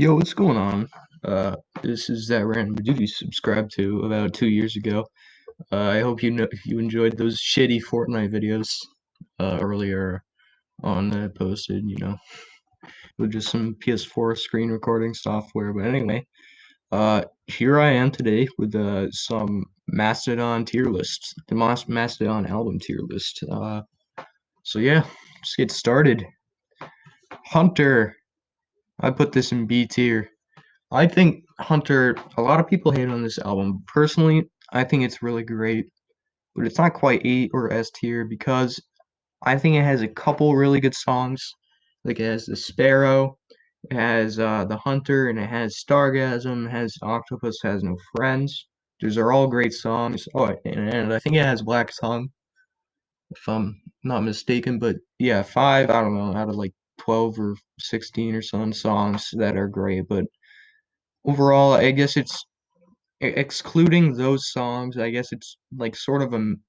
Yo, what's going on? Uh, this is that random dude you subscribed to about 2 years ago. I hope you enjoyed those shitty Fortnite videos earlier on that I posted, with just some PS4 screen recording software. But anyway, here I am today with some Mastodon tier list, the Mastodon album tier list. So yeah, let's get started. Hunter, I put this in B tier. I think Hunter, a lot of people hate on this album. Personally, I think it's really great, but it's not quite A or S tier because I think it has a couple really good songs. Like it has The Sparrow, it has The Hunter, and it has Stargasm, it has Octopus Has No Friends. Those are all great songs. Oh, and I think it has Black Tongue, if I'm not mistaken. But yeah, five, I don't know, out of like 12 or 16 or some songs that are great. But overall, I guess it's excluding those songs, I guess it's like sort of an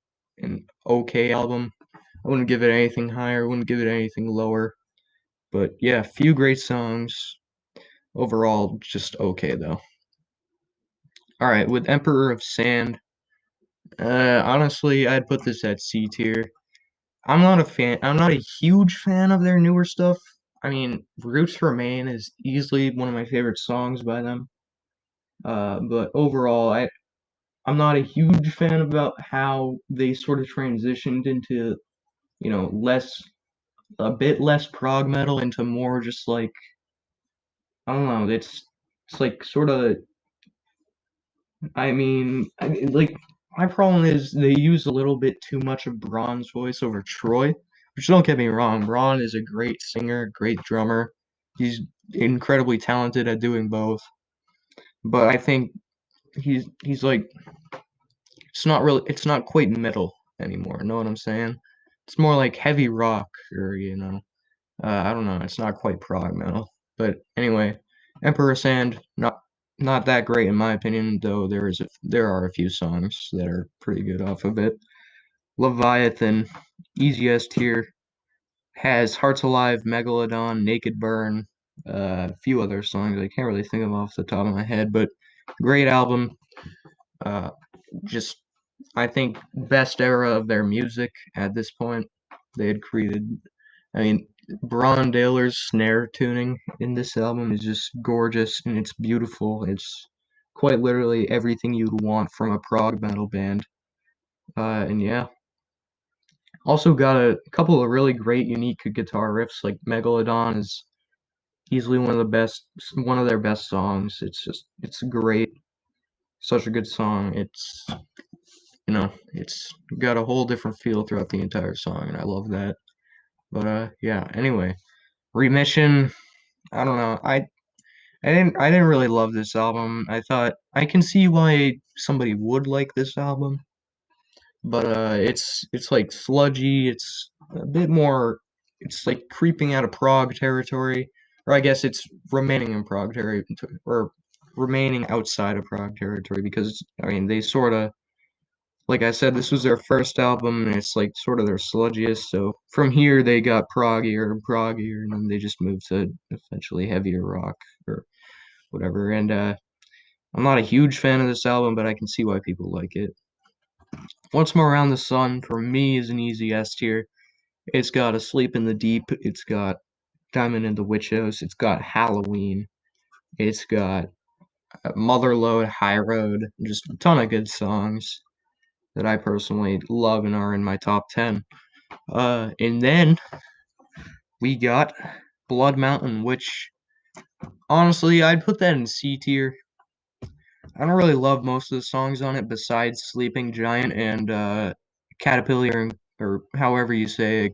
okay album. I wouldn't give it anything higher, wouldn't give it anything lower. But yeah, few great songs. Overall, just okay though. All right, with Emperor of Sand, honestly, I'd put this at C tier. I'm not a fan. I'm not a huge fan of their newer stuff. I mean, Roots Remain is easily one of my favorite songs by them. But overall, I'm not a huge fan about how they sort of transitioned into, a bit less prog metal into more just like, I don't know, it's like sort of, like, my problem is they use a little bit too much of Braun's voice over Troy, which don't get me wrong, Braun is a great singer, great drummer. He's incredibly talented at doing both, but I think he's like it's not quite metal anymore. Know what I'm saying? It's more like heavy rock or I don't know. It's not quite prog metal. But anyway, Emperor Sand not that great in my opinion, though there are a few songs that are pretty good off of it. Leviathan, easiest tier, has Hearts Alive, Megalodon, Naked Burn, a few other songs I can't really think of off the top of my head, but great album. Uh, just I think best era of their music at this point. They had created, I mean, Braun Daler's snare tuning in this album is just gorgeous and it's beautiful. It's quite literally everything you'd want from a prog metal band. And yeah, also got a couple of really great, unique guitar riffs. Like Megalodon is easily one of their best songs. It's great, such a good song. It's got a whole different feel throughout the entire song, and I love that. But yeah. Anyway, Remission. I don't know. I didn't really love this album. I thought I can see why somebody would like this album, but it's like sludgy. It's a bit more. It's like creeping out of Prague territory, or I guess it's remaining in Prague territory, or remaining outside of Prague territory because I mean they sort of like I said, this was their first album, and it's like sort of their sludgiest. So from here, they got proggier and proggier, and then they just moved to essentially heavier rock or whatever. And I'm not a huge fan of this album, but I can see why people like it. Once More Around the Sun, for me, is an easy S tier. It's got Asleep in the Deep. It's got Diamond in the Witch House. It's got Halloween. It's got Motherload, High Road. Just a ton of good songs that I personally love and are in my top 10. And then we got Blood Mountain, which honestly I'd put that in C tier. I don't really love most of the songs on it besides Sleeping Giant and Caterpillar or however you say it.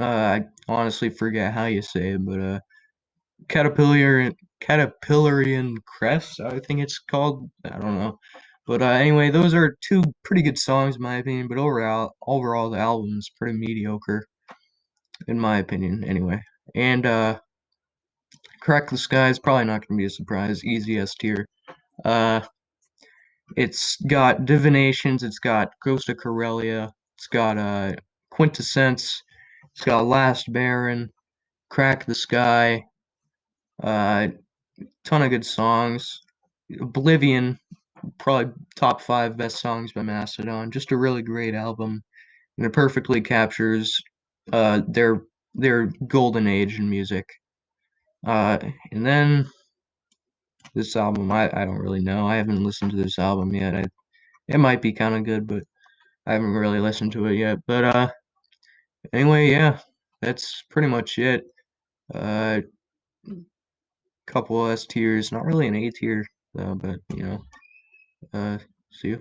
I honestly forget how you say it, but Caterpillar Caterpillarian Crest, I think it's called. I don't know. But anyway, those are two pretty good songs in my opinion, but overall the album is pretty mediocre in my opinion anyway. And Crack the Sky is probably not going to be a surprise. Easy S tier. Uh, it's got Divinations. It's got Ghost of Corellia. It's got Quintessence. It's got Last Baron. Crack the Sky. Uh, Ton of good songs. Oblivion, probably top five best songs by Mastodon. Just a really great album, and it perfectly captures their golden age in music. Uh, and then this album, I don't really know. I haven't listened to this album yet. It might be kind of good, but I haven't really listened to it yet. But anyway, yeah, that's pretty much it. Uh, couple S tiers, not really an A tier though, but you know, uh, see you.